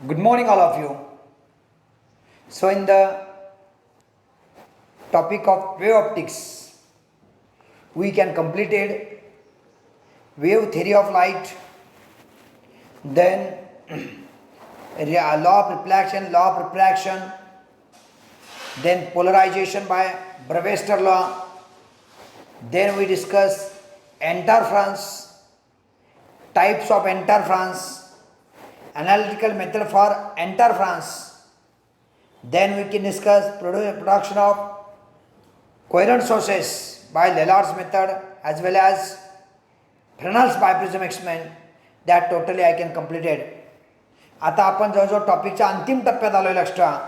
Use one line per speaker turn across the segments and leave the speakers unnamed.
Good morning, all of you. So, in the topic of wave optics, we can completed wave theory of light, then law of refraction, then polarization by Brewster law. Then we discuss interference, types of interference, analytical method for interference. Then we can discuss production of coherent sources by Lallard's method as well as Fresnel's biprism experiment. That totally I can completed. आता आपण जवळजवळ टॉपिकच्या अंतिम टप्प्यात आलोय लक्षात.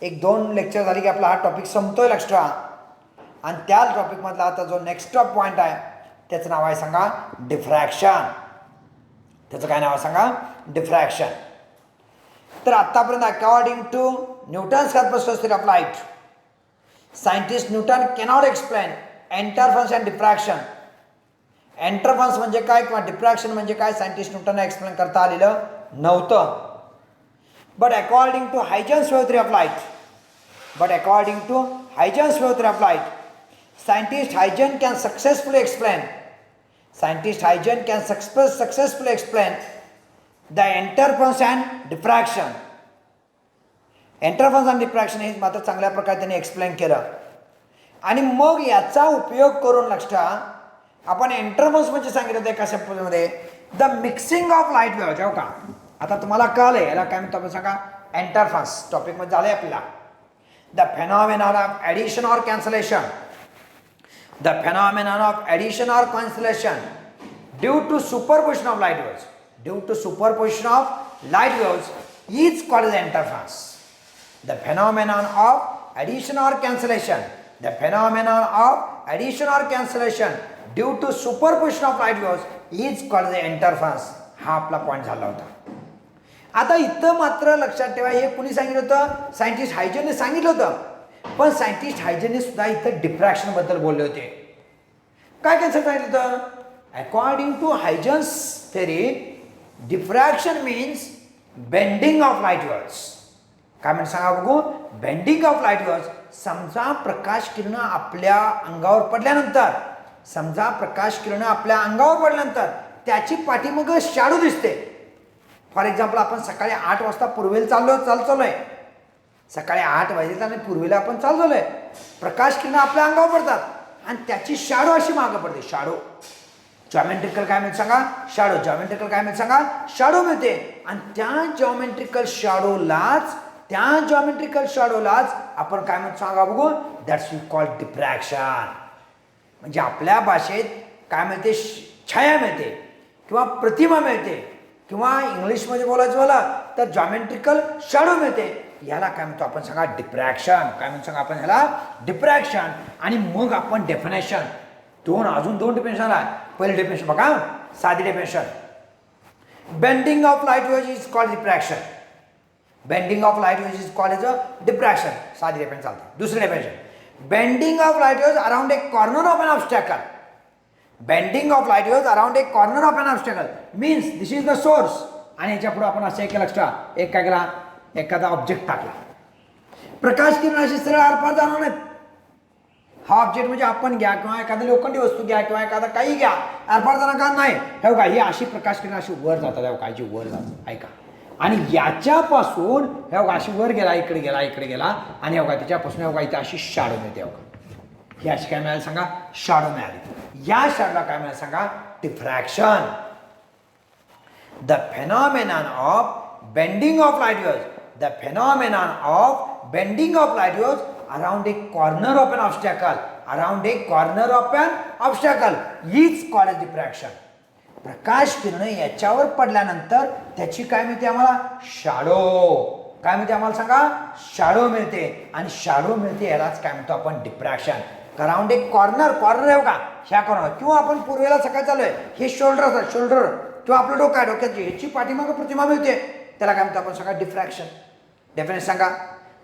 एक दोन lecture झाली की आपला हा टॉपिक संपतोय लक्षात. आणि त्याच टॉपिकमधला आता जो नेक्स्ट पॉईंट आहे त्याचं नाव आहे सांगा डिफ्रॅक्शन. त्याचं काय नाव आहे सांगा डिफ्रॅक्शन. तर आतापर्यंत according to Newton's corpus theory of light, scientist Newton cannot explain interference and diffraction. Interference म्हणजे काय किंवा डिफ्रॅक्शन म्हणजे काय सायंटिस्ट न्यूटनला एक्सप्लेन करता आलेलं नव्हतं. But according to Huygens wave theory of light, scientist Huygens can successfully explain the interference and diffraction. Interference आणि diffraction हे मात्र चांगल्या प्रकारे त्यांनी एक्सप्लेन केलं. आणि मग याचा उपयोग करून लक्षात आपण इंटरफरन्स म्हणजे सांगितलं होतं एका शब्दामध्ये the mixing of light wave. जेव्हा का आता तुम्हाला कळलंय याला काय म्हणतो आपण सांगा इंटरफरन्स. टॉपिकमध्ये झालंय आपल्याला the phenomenon of addition or cancellation. The phenomenon of addition or cancellation due to superposition of light waves, is called as interference. The phenomenon of addition or cancellation due to superposition of light waves is called as interference. हा आपला point झाला होता. आता इथं मात्र लक्षात ठेवा हे कुणी सांगितलं होतं, सायंटिस्ट हायजेनने सांगितलं होतं. पण सायंटिस्ट हायजेनने सुद्धा इथं डिफ्रॅक्शन बद्दल बोलले होते. काय कसं सांगितलं होतं, according to Huygens theory diffraction means bending of light waves. काय म्हणजे सांगा बघू, बेंडिंग ऑफ लाईट वेव्हज. समजा प्रकाश किरण आपल्या अंगावर पडल्यानंतर त्याची पाठीमागं शॅडो दिसते. फॉर एक्झाम्पल आपण सकाळी 8 वाजता पूर्वेला चाललोय. सकाळी 8 वाजता आणि पूर्वेला आपण चाललोय. प्रकाश किरण आपल्या अंगावर पडतात आणि त्याची शॅडो अशी मागं पडते. शॅडो जॉमेट्रिकल काय मिळते सांगा शॅडो मिळते. आणि त्या जॉमेट्रिकल शॅडोलाच आपण काय म्हणतो सांगा बघू, दॅट्स वी कॉल डिफ्रॅक्शन. म्हणजे आपल्या भाषेत काय मिळते, छाया मिळते किंवा प्रतिमा मिळते किंवा इंग्लिशमध्ये बोलायचं झालं तर जॉमेट्रिकल शॅडो मिळते. याला काय म्हणतो आपण सांगा डिफ्रॅक्शन. काय म्हणतो सांगा आपण ह्याला डिफ्रॅक्शन. आणि मग आपण डेफिनेशन अजून दोन डेफिनेशन आहे. पहिली डेफिनेशन बघा, साधी definition. Bending of light waves is called diffraction. साधी डेफिनेशन चालते. दुसरी definition, bending of light waves around a corner of an obstacle. Means this is the source. आणि याच्या पुढे आपण असं एक लक्षात एक काय केला, एखादा ऑब्जेक्ट टाकला. प्रकाश किरणाशी सरळ आरपार जाणार नाहीत. हा ऑब्जेक्ट म्हणजे आपण घ्या किंवा एखादी लोखंडी वस्तू घ्या किंवा एखादा काही घ्या, आरपार जाणार का नाही. हे बघा ही अशी प्रकाश किरण अशी वर जातात. वर जातात ऐका. आणि याच्यापासून हे बघा अशी वर गेला, इकडे गेला आणि बघा त्याच्यापासून हे बघा इथे अशी शॅडो मिळते. ही अशी काय मिळाली सांगा, शॅडो मिळाली. या शॅडोला काय मिळालं सांगा diffraction. The phenomenon of bending of light waves around a corner of an obstacle is called as diffraction. प्रकाश किरण याच्यावर पडल्यानंतर त्याची काय मिळते आम्हाला, शॅडो. काय मिळते आम्हाला सांगा, शॅडो मिळते. आणि शॅडो मिळते यालाच काय म्हणतो आपण डिफ्रॅक्शन. अराउंड ए कॉर्नर आहे का, ह्या कॉर्नर किंवा आपण पूर्वेला सकाळी चाललोय, हे शोल्डर किंवा आपलं डोकं आहे, डोक्याची ह्याची पाठीमागं प्रतिमा मिळते, त्याला काय म्हणतो आपण सांगा डिफ्रॅक्शन. डेफिनेशन सांगा,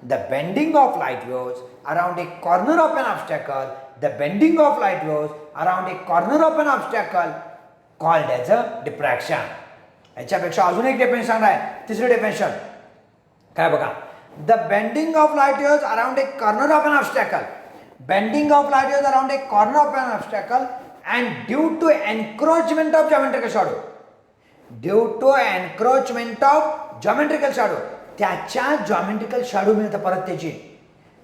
the bending of light waves around a corner of an obstacle called as a diffraction. याच्यापेक्षा अजून एक डेफिनेशन आहे, तिसरी डेफिनेशन. काय बघा, the bending of light waves around a corner of an obstacle, bending of light waves around a corner of an obstacle and due to encroachment of geometrical shadow, due to encroachment of geometrical shadow, त्याच्या geometrical shadow मिळतं परत त्याची,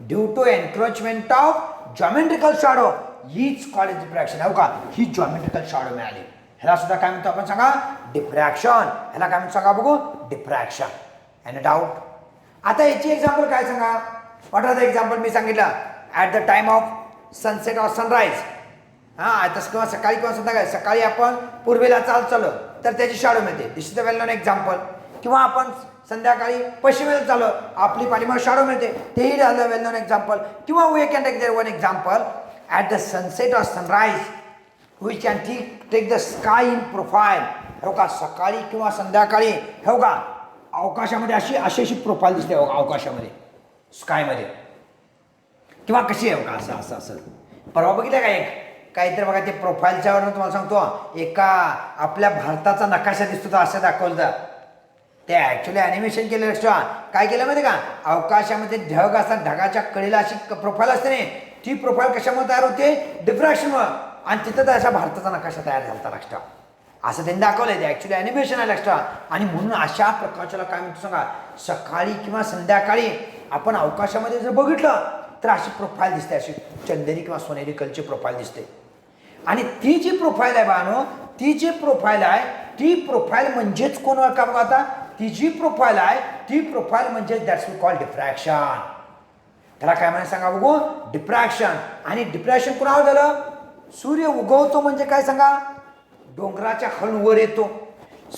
due to encroachment of geometrical shadow हीच called diffraction. हो का, ही geometrical shadow मिळाली, ह्याला सुद्धा काय म्हणतो आपण सांगा, डिफ्रॅक्शन. ह्याला काय म्हणतो सांगा बघू, डिफ्रॅक्शन. Any doubt? आता याची एक्झाम्पल काय सांगा, व्हॉट आर द एक्झाम्पल मी सांगितलं, at the time of sunset or sunrise. हां, आता किंवा सकाळी किंवा संध्याकाळी, सकाळी आपण पूर्वेला चाललो तर त्याची शॅडो मिळते, this is the well known example. किंवा आपण संध्याकाळी पश्चिमेला चाललो, आपली पाठीमागे शॅडो मिळते, तेही झालं वेल नोन एक्झाम्पल. किंवा we can take there one example, at the sunset or sunrise we can take the sky in profile. हो का, सकाळी किंवा संध्याकाळी हो का अवकाशामध्ये अशी अशी प्रोफाईल दिसते हो अवकाशामध्ये, स्कायमध्ये. किंवा कशी आहे हो का, असं असं असं. परवा बघितलं का एक काहीतरी बघा, ते प्रोफाईलच्यावरून तुम्हाला सांगतो, एका आपल्या भारताचा नकाशा दिसतो तो असं दाखवलं, ते ॲक्च्युली ॲनिमेशन केलेलं असतं. काय केलं माहिती का, अवकाशामध्ये ढग असतात, ढगाच्या कडेला अशी प्रोफाईल असते नाही, ती प्रोफाईल कशामुळे तयार होते, डिफ्रॅक्शनमुळे, आणि तिथं असा भारताचा नकाशा तयार झाला लक्षात. असं त्यांनी दाखवलंय, ते ॲक्च्युली ॲनिमेशन आहे लक्षात. आणि म्हणून अशा प्रकारच्याला काय म्हणतो सांगा, सकाळी किंवा संध्याकाळी आपण अवकाशामध्ये जर बघितलं तर अशी प्रोफाईल दिसते, अशी चंदेरी किंवा सोनेरी कलरची प्रोफाईल दिसते. आणि ती जी प्रोफाईल आहे बानो, ती जी प्रोफाईल आहे, ती प्रोफाईल म्हणजेच कोण का बघा, आता ती जी प्रोफाईल आहे ती प्रोफाईल म्हणजे दॅट्स वी कॉल डिफ्रॅक्शन. त्याला काय म्हणायचं सांगा बघू, डिफ्रॅक्शन. आणि डिफ्रॅक्शन कुणावर झालं, सूर्य उगवतो म्हणजे काय सांगा, डोंगराच्या खालून येतो.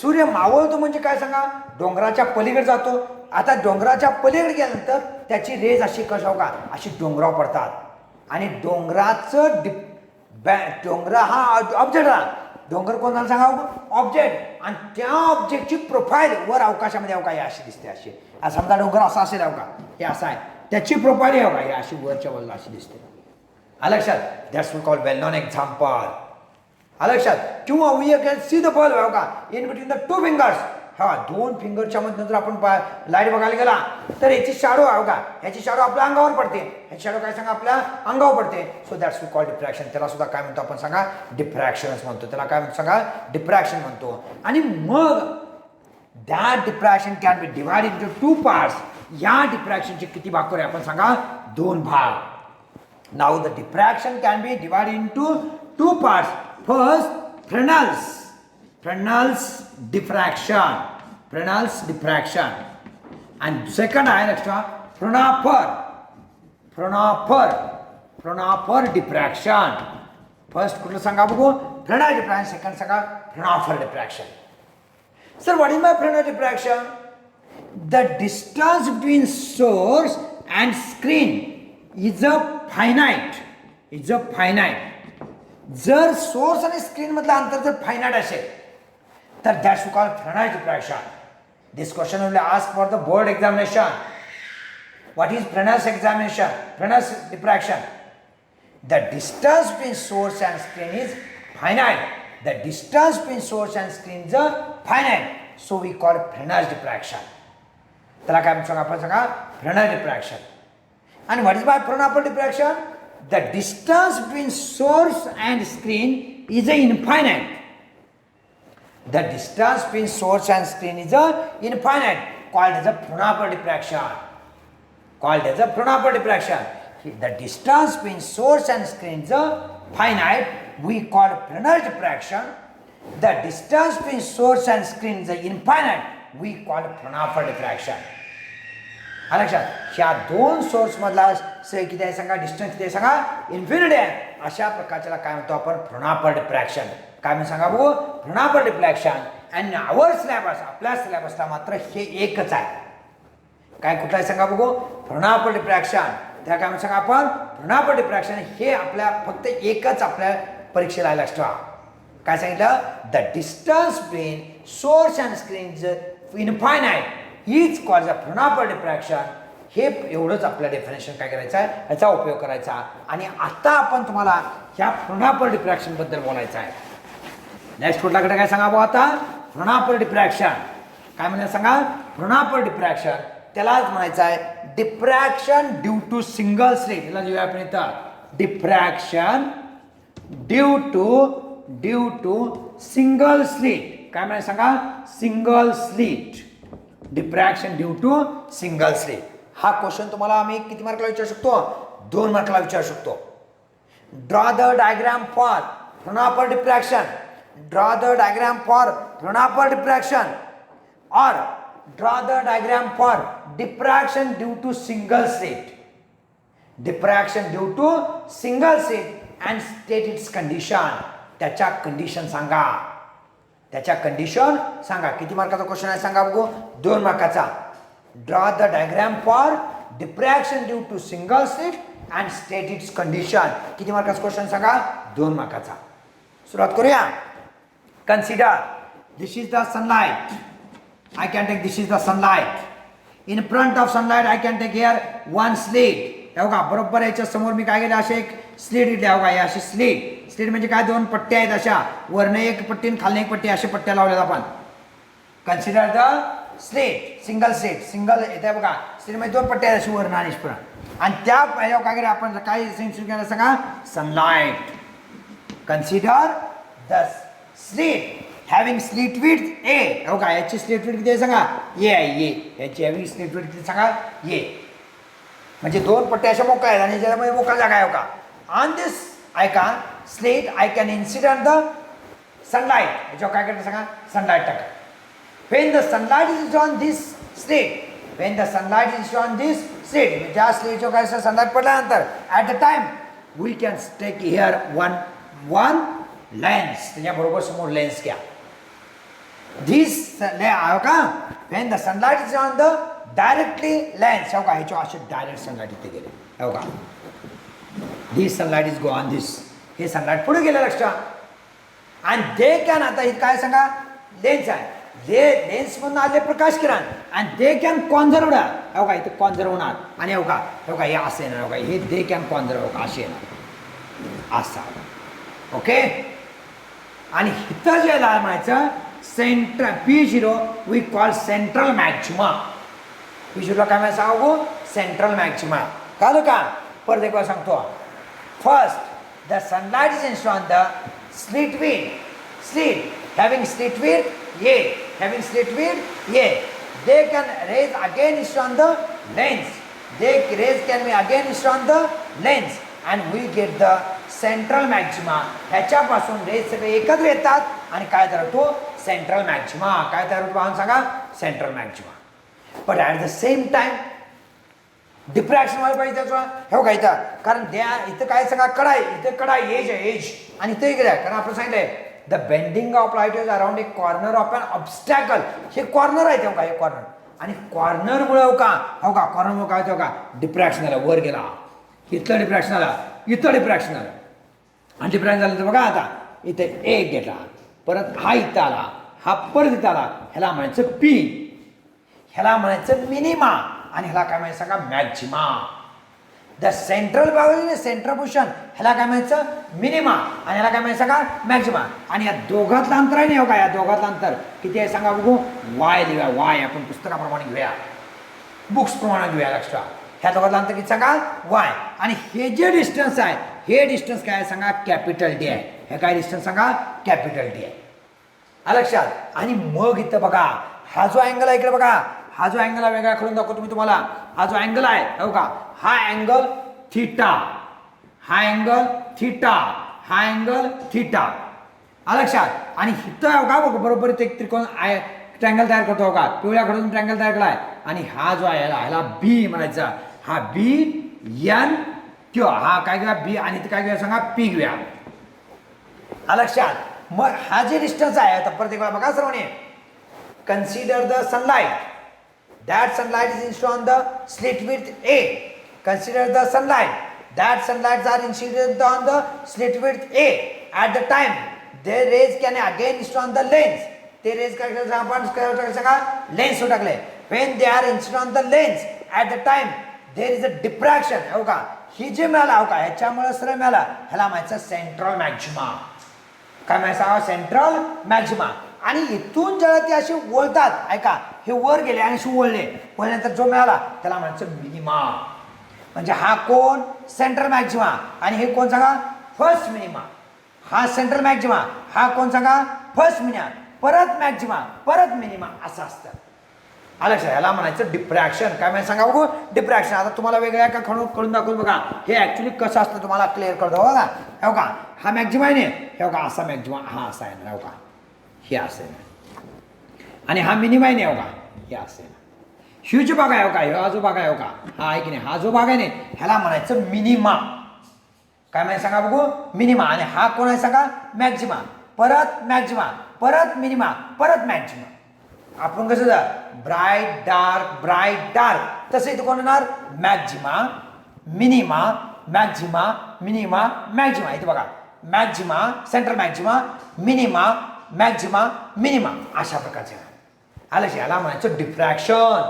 सूर्य मावळतो म्हणजे काय सांगा, डोंगराच्या पलीकडे जातो. आता डोंगराच्या पलीकडे गेल्यानंतर त्याची रेज अशी कशा का अशी डोंगरावर पडतात. आणि डोंगराचं डोंगर हा ऑब्जेक्ट राहा, डोंगर कोणाला सांगा ऑब्जेक्ट, आणि त्या ऑब्जेक्टची प्रोफाईल वर अवकाशामध्ये अवकाश अशी दिसते, अशी. समजा डोंगर असा असेल अवका, हे असा आहे, त्याची प्रोफाईल आहे अवका, ही अशी वरच्या बाजूला अशी दिसते. लक्षात, that's we call well known example. लक्षात. किंवा we can see the bulb हो का in between the two fingers. हा, दोन फिंगरच्या मध्ये जर आपण लाईट बघायला गेला तर याची शॅडो आहे का, ह्याची शॅडो आपल्या अंगावर पडते, ह्याची शॅडो काय सांगा आपल्या अंगावर पडते. So that's we call diffraction. त्याला सुद्धा काय म्हणतो आपण सांगा, डिफ्रॅक्शनच म्हणतो. त्याला काय म्हणतो सांगा, डिफ्रॅक्शन म्हणतो. आणि मग that diffraction can be divide into two parts. या डिफ्रॅक्शनचे किती भाग करूया आपण सांगा, दोन भाग. Now the diffraction can be divide into two parts. First, Fresnel's diffraction, and second आहे extra Fraunhofer diffraction. First कुठलं सांगा बघू, Fresnel diffraction. Second सांगा Fraunhofer diffraction. Sir, what is my Fresnel diffraction? The distance between source and screen is a finite. जर source आणि screen मधलं अंतर जर फायनाईट असेल तर that's we call Fresnel diffraction. This question will be asked for the board examination. What is Fresnel's diffraction? The distance between source and screen is finite. The distance between source and screen is finite. So we call it Fresnel diffraction. त्याला काय म्हणतो आपण सांगा, Fresnel diffraction. And what is by Fraunhofer diffraction? The distance between source and screen is infinite. The distance between source and screen is infinite, called as a Fraunhofer diffraction. The distance between source and screen is finite. We call Fresnel diffraction. The distance between source and screen is infinite. We call Fraunhofer diffraction. लक्षात, ह्या दोन source मधला किती आहे सांगा, distance किती आहे सांगा, इन्फिनिटी आहे. अशा प्रकारच्याला काय म्हणतो आपण, Fraunhofer diffraction. काय म्हणून सांगा बघू, Fraunhofer diffraction. And our syllabus, आपल्या सिलेबसला मात्र हे एकच आहे. काय कुठला आहे सांगा बघू, Fraunhofer diffraction. त्या काय म्हणून सांगा आपण, Fraunhofer diffraction हे आपल्या फक्त एकच आपल्या परीक्षेला आहे. लक्षात काय सांगितलं, the distance between source and screen is infinite हीच कॉल्ड द Fraunhofer diffraction. हे एवढंच आपल्या डेफिनेशन काय करायचं आहे, याचा उपयोग करायचा. आणि आता आपण तुम्हाला ह्या Fraunhofer diffraction बद्दल बोलायचं आहे. नेक्स्ट कुठल्याकडे काय सांगा बघा आता, Fraunhofer diffraction. काय म्हणजे सांगा, Fraunhofer diffraction. त्यालाच म्हणायचं आहे diffraction due to single slit. याला लिहूया आपण इथं diffraction due to single slit. काय म्हणायचं सांगा, single slit. Diffraction due to single slit. हा क्वेश्चन तुम्हाला आम्ही किती मार्कला विचारू शकतो, 2 मार्कला विचारू शकतो. Draw the diagram for Fronapper diffraction. Draw the diagram for Fronapper diffraction or draw the diagram for diffraction due to single slit. Diffraction due to single slit and state its condition. त्याच्या condition सांगा, त्याच्या condition सांगा. किती मार्काचा question आहे सांगा बघू, 2 मार्काचा. Draw the diagram for diffraction due to single slit and state its condition. किती मार्काचा क्वेश्चन सांगा, 2 मार्काचा. सुरुवात करूया. Consider this is the sunlight. I can take this is the sunlight. In front of sunlight I can take here 1 slit. हे बघा बरोबर याच्या समोर मी काय केलं, असे एक स्लिट इथले बघा, हे अशी स्लिट. स्लिट म्हणजे काय, 2 पट्ट्या आहेत अशा, वरने एक पट्टी आणि खालने एक पट्टी, अशा पट्ट्या लावल्यात आपण. Consider the slit, single slit. Single येते बघा, स्लिट म्हणजे 2 पट्ट्या आहेत अशी वरनं आणि आणि त्या काय केलं आपण, काय केलं सांगा, sunlight. Consider the slit having slit width A. हो का, याची स्लिट विड्थ किती आहे सांगा, A आहे. A याची हॅव्हिंग स्लिट विड्थ किती सांगा, A. म्हणजे 2 पट्ट्या अशा मोकळ्या आहेत आणि ज्याच्यामध्ये मोकळा जागा आहे. हो का, ऑन दिस ऐका slit I can inside on the sunlight. याच्यावर काय करायचं सांगा, सनलाइट टाका. When the sunlight is on this slit, when the sunlight is on this slit, ज्या स्लिटवर काय सनलाइट पडल्यानंतर at the time we can take here one lens. त्याच्याबरोबर समोर लेन्स घ्या. This का when the sunlight is on the directly lens. हो का, ह्याच्या असे डायरेक्ट सनलाइट इथे गेले. हो का, this sunlight is go on this. हे सनलाइट पुढे गेलं लक्षात. आणि दे कॅन, आता हे काय सांगा, लेन्स आहे. लेन्स मधून आले प्रकाश किरण आणि दे कॅन कॉन्झर्व. हो का, इथे कॉन्झर्व होणार. आणि हो का हे असं येणार. हो का, हे दे कॅन कॉन्झर्व. हो का, असे येणार असा. ओके, आणि इथं जे म्हणायचं central P0 we call central maxima. P0 काय म्हणायचं सांगू, सेंट्रल मॅक्सिमा. कळलं का, परत एकदा सांगतो. First the sunlight is install on the slit width. Slit having slit width A, having slit width A, they can raise again is on the lens. They raise can be again is on the lens and we get the central maxima. ह्याच्यापासून raise सगळे एकत्र येतात आणि काय तयार होतो, central maxima. काय तयार होतो पाहून सांगा, central maxima. But at the same time diffraction व्हायला पाहिजे त्याचा. हो का, इथं कारण इथं काय सांगा, कडा आहे. इथं कडा एज आहे, एज. आणि इथं इकडे आहे, कारण आपण सांगितलंय the bending of light is around a corner of an obstacle. हे कॉर्नर आहे तेव्हा, हे कॉर्नर. आणि कॉर्नरमुळे हो का कॉर्नरमुळे काय होतं का, डिफ्रॅक्शन आलं, वर गेला. इथलं डिफ्रॅक्शन आला, इथं डिफ्रॅक्शन आलं. आणि डिफ्रॅक्शन झालं तर बघा, आता इथे एक घेतला, परत हा इथं आला, हा परत इथं आला. ह्याला म्हणायचं P, ह्याला म्हणायचं मिनिमा, आणि ह्याला काय म्हणायचं सांगा, maxima. The central bowl central position, ह्याला काय म्हणायचं मिनिमा, आणि ह्याला काय म्हणायचं सांगा, मॅक्सिमा. आणि या दोघातलं अंतर आहे नाही हो का, या दोघातलं अंतर किती आहे सांगा बघू, वाय लिहूया. वाय आपण पुस्तकाप्रमाणे घेऊया, बुक्स प्रमाणे घेऊया लक्षात. ह्या दोघातलं अंतर किती सांगा, वाय. आणि हे जे डिस्टन्स आहे, हे डिस्टन्स काय आहे सांगा, कॅपिटल डी आहे. हे काय डिस्टन्स सांगा, कॅपिटल डी आहे लक्षात. आणि मग इथं बघा, हा जो अँगल आहे इकडे बघा, हा जो अँगल आहे वेगळा करून दाखवतो मी तुम्हाला. हा जो अँगल आहे हो का, हा अँगल थिटा, हा अँगल थिटा, हा अँगल थिटा लक्षात. आणि इथं हो का बरोबर ते एक त्रिकोण ट्रँगल तयार करतो हो का, पिवळ्या खडून ट्रँगल तयार केलाय. आणि हा जो आहे ह्याला बी म्हणायचा. हा BN किंवा हा काय घेऊया बी, आणि इथे काय घेऊया सांगा, P घेऊया लक्षात. मग हा जे डिस्टन्स आहे, आता परत एक वेळा बघा सर्वांनी. Consider the sunlight. That sunlight is incident on the slit width A. Consider the sunlight. That sunlights are incident on the slit width A. At the time, their rays can again incident on the lens. ते rays काय करायचं आपण काय सांगा, lens वर टाकले. When they are incident on the lens, at the time there is a diffraction. हो का, ही जे मिळाला हो का, ह्याच्यामुळे सरळ मिळाला, ह्याला म्हणायचं सेंट्रल मॅक्सिमा. काय म्हणायचं, सेंट्रल मॅक्सिमा. आणि इथून जेव्हा ते असे वळतात, ऐका, हे वर गेले आणि असे वळले, वळल्यानंतर जो मिळाला त्याला म्हणायचं मिनिमा. म्हणजे हा कोण सेंट्रल मॅक्झिमा आणि हे कोण सांगा फर्स्ट मिनिमा. हा सेंट्रल मॅक्झिमा, हा कोण सांगा फर्स्ट मिनिमा, परत मॅक्झिमा, परत मिनिमा, असं असतं. आलं लक्षात? याला म्हणायचं डिफ्रॅक्शन. काय माहिती सांगा बघू डिफ्रॅक्शन. आता तुम्हाला वेगळ्या का कळून दाखवून बघा हे ऍक्च्युली कसं असतं तुम्हाला क्लिअर करतो बघा. हे बघा हा मॅक्झिमा आहे ना, हे बघा असा मॅक्झिमा हा असा आहे ना, हे बघा हे असं आहे ना, आणि हा मिनिमा आहे ना, हे बघा हे असं आहे ना. ह्यूज भाग आहे का, हा जो भाग आहे का, हा आहे की नाही, हा जो भाग आहे ना ह्याला म्हणायचं मिनिमा. काय माहिती सांगा बघू मिनिमा. आणि हा कोण आहे सांगा मॅक्झिमा, परत मॅक्झिमा, परत मिनिमा, परत मॅक्झिमा. आपण कसं ब्राईट डार्क तसं इथं कोण होणार मॅक्झिमा मिनिमा मॅक्झिमा मिनिमा मॅक्झिमा. इथे बघा Maxima central maxima minima Maxima minima अशा प्रकारचे. आलं याला म्हणायचं डिफ्रॅक्शन.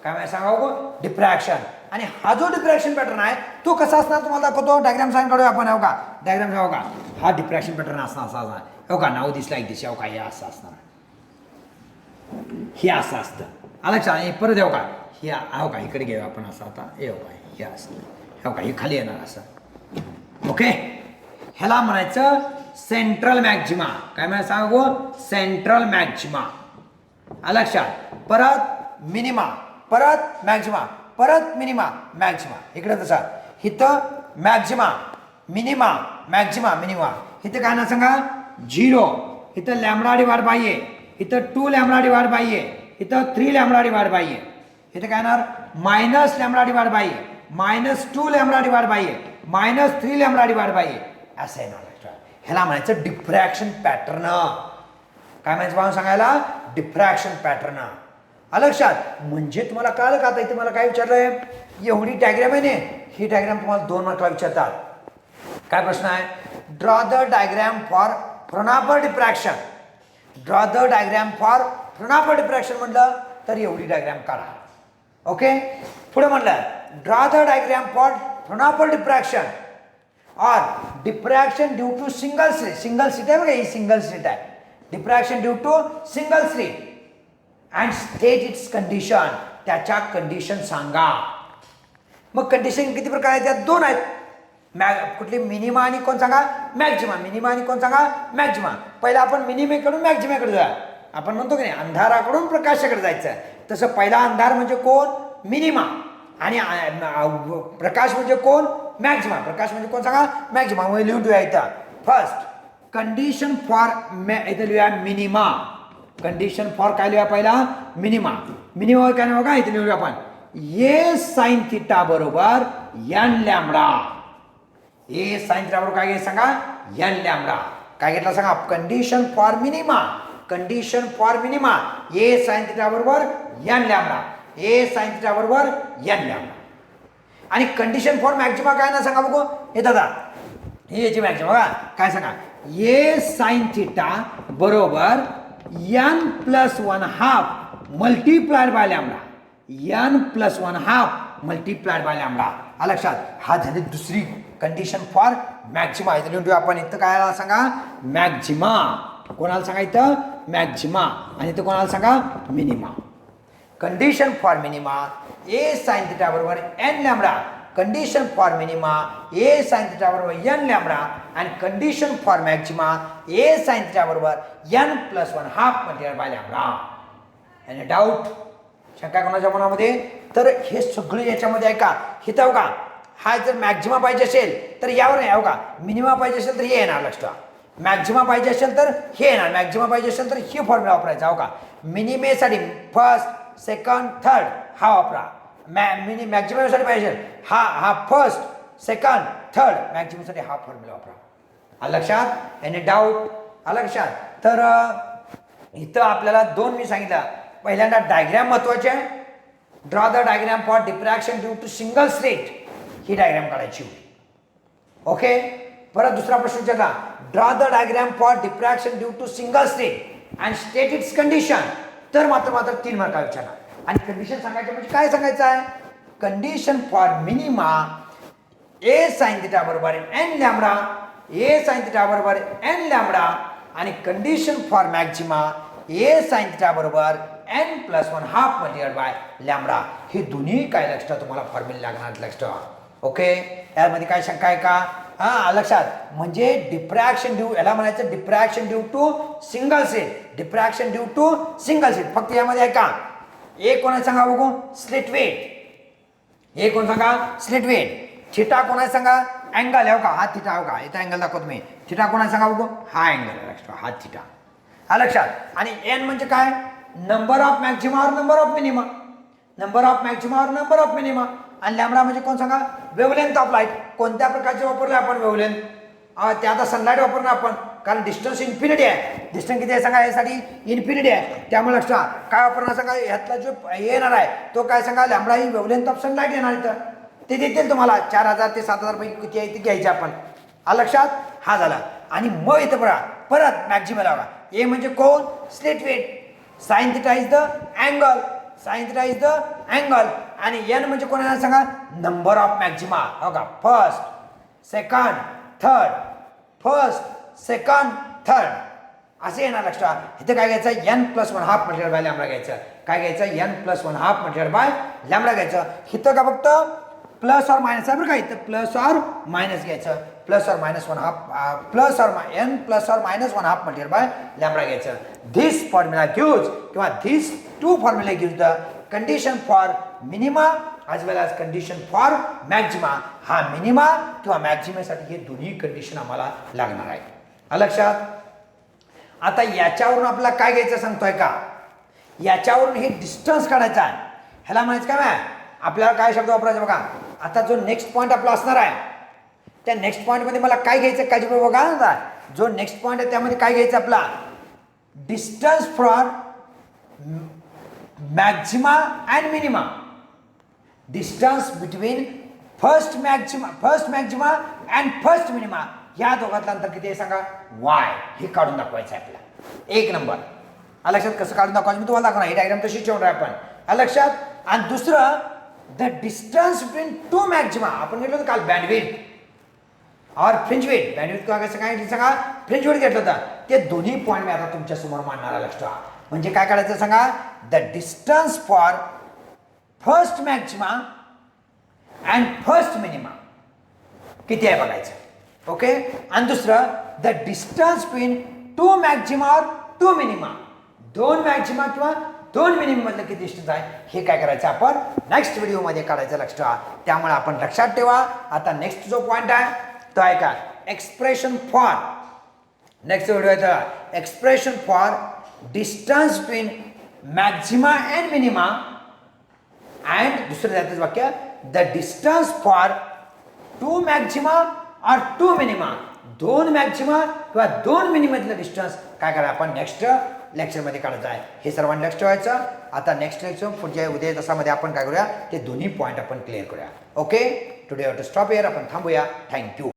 काय माहिती सांगा बघू डिफ्रॅक्शन. आणि हा जो डिफ्रॅक्शन पॅटर्न आहे तो कसा असणार तुम्हाला दाखवतो. डायग्राम साइन काढूया आपण. हो का डायग्राम हो का हा डिफ्रॅक्शन पॅटर्न असणार असा असणार. हो का नाव दिसला एक दिशा. हो का हे असं असणार, हे असं असतं. आलं का. आणि परत येऊ का हे हो का इकडे घेऊ आपण असं. आता येऊ का हे असं, हो का हे खाली येणार असं. ओके ह्याला म्हणायचं सेंट्रल मॅक्झिमा. काय म्हणायचं सांगा गो सेंट्रल मॅक्झिमा. आलं लक्षात. परत मिनिमा, परत मॅक्झिमा, परत मिनिमा मॅक्झिमा. इकडे तसा इथं मॅक्झिमा मिनिमा मॅक्झिमा मिनिमा. इथं काय ना सांगा 0. इथं लॅमडा डिवाइड बाय ए. इथं 2 लॅमडा डिवाइड बाय ए. इथं 3 लॅमडा डिवाइड बाय ए. इथं काय येणार minus lambda divide by a, -2 lambda divide by a, -3 lambda divide by a. असं येणार. ह्याला म्हणायचं डिफ्रॅक्शन पॅटर्न. काय म्हणायचं सांगायला डिफ्रॅक्शन पॅटर्न. आलं लक्षात. म्हणजे तुम्हाला कळलं का आता इथे मला काय विचारलंय एवढी डायग्राम आहे ना, ही डायग्राम तुम्हाला 2 मार्कला विचारतात. काय प्रश्न आहे draw the diagram for Fraunhofer diffraction. Draw the diagram for Fraunhofer diffraction म्हटलं तर एवढी डायग्राम काढा. ओके पुढे म्हटलं draw the diagram for Fraunhofer diffraction और diffraction due to single slit. Single slit आहे बघा ही सिंगल स्लिट आहे. Diffraction due to single slit and state its condition. त्याच्या कंडिशन सांगा. मग कंडिशन किती प्रकार आहेत त्यात 2 आहेत. कुठली मिनिमा आणि कोण सांगा मॅक्झिमा. मिनिमा आणि कोण सांगा मॅक्झिमा. पहिला आपण मिनिमेकडून मॅक्झिमेकडे जाऊया. आपण म्हणतो की नाही अंधाराकडून प्रकाशाकडे जायचं. तसं पहिला अंधार म्हणजे कोण मिनिमा आणि प्रकाश म्हणजे कोण मॅक्झिमा. प्रकाश म्हणजे कोण सांगा मॅक्झिमा. मग लिहून ठेवूया इथं फर्स्ट कंडिशन फॉर इथं लिहूया मिनिमा. कंडिशन फॉर काय लिहूया पहिला मिनिमा. मिनिमा काय नाव का इथे लिहूया आपण ए साइन थिटा बरोबर n lambda. A sine theta बरोबर काय घ्यायचं सांगा एन लॅमडा. काय घेतला सांगा condition for minima. Condition for minima a sine theta बरोबर n lambda. A sine theta बरोबर एन लॅमडा. आणि कंडिशन फॉर मॅक्झिमा काय ना सांगा बघू हे दादा ही याची मॅक्झिमा बघा काय सांगा ए साइन थिटा बरोबर n+1/2 multiplied by lambda. n+1/2 multiplied by lambda. आलं लक्षात. हा झाली दुसरी कंडिशन फॉर मॅक्झिमा. इथं लिहून ठेवू आपण. इथं काय सांगा मॅक्झिमा. कोणाला सांगा इथं मॅक्झिमा. आणि इथं कोणाला सांगा minima. Condition for minima a sine theta बरोबर n lambda. Condition for minima a sine theta बरोबर एन लॅमडा. आणि condition for maxima a sine theta बरोबर n+1/2 multiplied by lambda. Any doubt शंका कोणाच्या मनामध्ये. तर हे सगळे याच्यामध्ये आहे का हिथं का हा जर मॅक्झिमा पाहिजे असेल तर यावर नाही का. मिनिमा पाहिजे असेल तर हे येणार लक्षात. मॅक्झिमा पाहिजे असेल तर हे येणार. मॅक्झिमा पाहिजे असेल तर ही फॉर्म्युला वापरायचा. हो का मिनिमेसाठी फर्स्ट सेकंड थर्ड हा वापरा. मॅक्झिममसाठी पाहिजे हा फर्स्ट सेकंड थर्ड. मॅक्झिममसाठी हा फॉर्म्युला वापरा. आलं लक्षात. एनी डाऊट आलं लक्षात. तर इथं आपल्याला 2 मी सांगितलं. पहिल्यांदा डायग्राम महत्वाचे आहे. Draw the diagram for diffraction due to single slit. ही डायग्राम काढायची. ओके परत दुसरा प्रश्न विचारला draw the diagram for diffraction due to single slit and state its condition. तर मात्र 3 मार्क विचारला. आणि कंडिशन सांगायचं म्हणजे काय सांगायचं आहे condition for minima a sine theta बरोबर n lambda. A sine theta बरोबर एन लॅमडा. आणि condition for maxima a sine theta बरोबर n plus one half multiplied by lambda. हे दोन्ही काय लक्षात ठेवा, तुम्हाला फॉर्म्युला लागणार लक्षात ठेवा. ओके, यामध्ये काय शंका आहे का? हा लक्षात, म्हणजे डिफ्रॅक्शन ड्यू, याला म्हणायचं diffraction due to single slit, diffraction due to single slit. फक्त यामध्ये आहे का एक कोणाला सांगा बघू, स्लिट वेट. हे कोण सांगा, स्लिट वेट. थिटा कोणाला सांगा, अँगल आहे का, हा थिटा आहे का, इथं अँगल दाखवतो मी. थिटा कोणाला सांगा बघू, हा अँगल आहे लक्षात, हा थिटा. हा लक्षात. आणि एन म्हणजे काय, नंबर ऑफ मॅक्झिमा और number of minima, number of Maxima और नंबर ऑफ मिनिमा. आणि लॅम्बडा म्हणजे कोण सांगा, वेव्हलेंथ ऑफ लाईट. कोणत्या प्रकारचे वापरले आपण वेव्हलेंथ, ते आता सनलाईट वापरणार आपण, कारण डिस्टन्स इन्फिनिटी आहे. डिस्टन्स किती आहे सांगा, यासाठी इन्फिनिटी आहे. त्यामुळे लक्षात काय वापरणार सांगा, ह्यातला जो येणार आहे तो काय सांगा, lambda he wavelength of sunlight येणार इथं. ते देतील तुम्हाला 4000 ते 7000 पैकी किती आहे ते घ्यायचे आपण. हा लक्षात, हा झाला. आणि मग इथं बघा परत मॅक्झिमम लावा. ए म्हणजे कोण, slit width. Sine theta is the angle, sine theta is the angle. आणि एन म्हणजे कोण येणार सांगा, नंबर ऑफ मॅक्झिमा. हो का, first second third, first second third असे येणार लक्षात. इथे काय घ्यायचं, n plus one half multiplied by lambda घ्यायचं. काय घ्यायचं, n plus one half multiplied by lambda घ्यायचं. इथं का फक्त प्लस और मायनस आहे बरं का, इथं प्लस और मायनस घ्यायचं. प्लस और मायनस वन हाफ, प्लस और एन प्लस और minus one half multiplied by lambda घ्यायचं. धिस फॉर्म्युला गिव्स किंवा this two formula gives the condition for minima as well as condition for maxima. हा minima किंवा मॅक्झिमेसाठी हे दोन्ही कंडिशन आम्हाला लागणार आहे लक्षात. आता याच्यावरून आपल्याला काय घ्यायचं सांगतोय का, याच्यावरून हे डिस्टन्स काढायचा आहे. ह्याला म्हणायचं काय, आपल्याला काय शब्द वापरायचा बघा. आता जो नेक्स्ट पॉईंट आपला असणार आहे, त्या नेक्स्ट पॉईंटमध्ये मला काय घ्यायचं काळजी बघा. आता जो नेक्स्ट पॉईंट आहे त्यामध्ये काय घ्यायचं आपला, distance for Maxima and minima. Distance between first Maxima and first minima, या दोघातलं अंतर किती आहे सांगा, वाय. हे काढून दाखवायचं आहे आपल्याला. एक नंबर लक्षात. कसं काढून दाखवायचं मी तुम्हाला दाखवणार. ही डायग्राम तशी ठेवणार आपण लक्षात. आणि दुसरं, the distance between two Maxima. आपण घेतलं होतं काल बँडविड्थ और फ्रिंज विड्थ. बँडविड्थ कसं काय सांगा, फ्रिंज विड्थ घेतलं होतं. ते दोन्ही पॉईंट मी आता तुमच्या समोर मांडणार लक्षात. म्हणजे काय काढायचं सांगा, the distance for first Maxima and first minima किती आहे बघायचं. ओके. आणि दुसरं, the distance between two maxima और टू मिनिमा. दोन मॅक्झिमा किंवा दोन मिनिमम मधलं किती डिस्टन्स आहे हे काय करायचं आपण नेक्स्ट व्हिडिओमध्ये काढायचं लक्षात. त्यामुळे आपण लक्षात ठेवा. आता नेक्स्ट जो पॉईंट आहे तो आहे का, एक्सप्रेशन फॉर. नेक्स्ट व्हिडिओ आहे expression for distance between maxima and minima and दुसरं त्यातच वाक्य, the distance for two maxima और टू मिनिमा. दोन मॅक्झिमा किंवा दोन मिनिमधलं डिस्टन्स काय करा आपण नेक्स्ट लेक्चरमध्ये काढायचं आहे. हे सर्वांनी लक्ष ठेवायचं. आता नेक्स्ट लेक्चर पुढच्या उद्या तासामध्ये आपण काय करूया, ते दोन्ही पॉईंट आपण क्लिअर करूया. Okay. Today to stop here. आपण थांबूया. थँक्यू.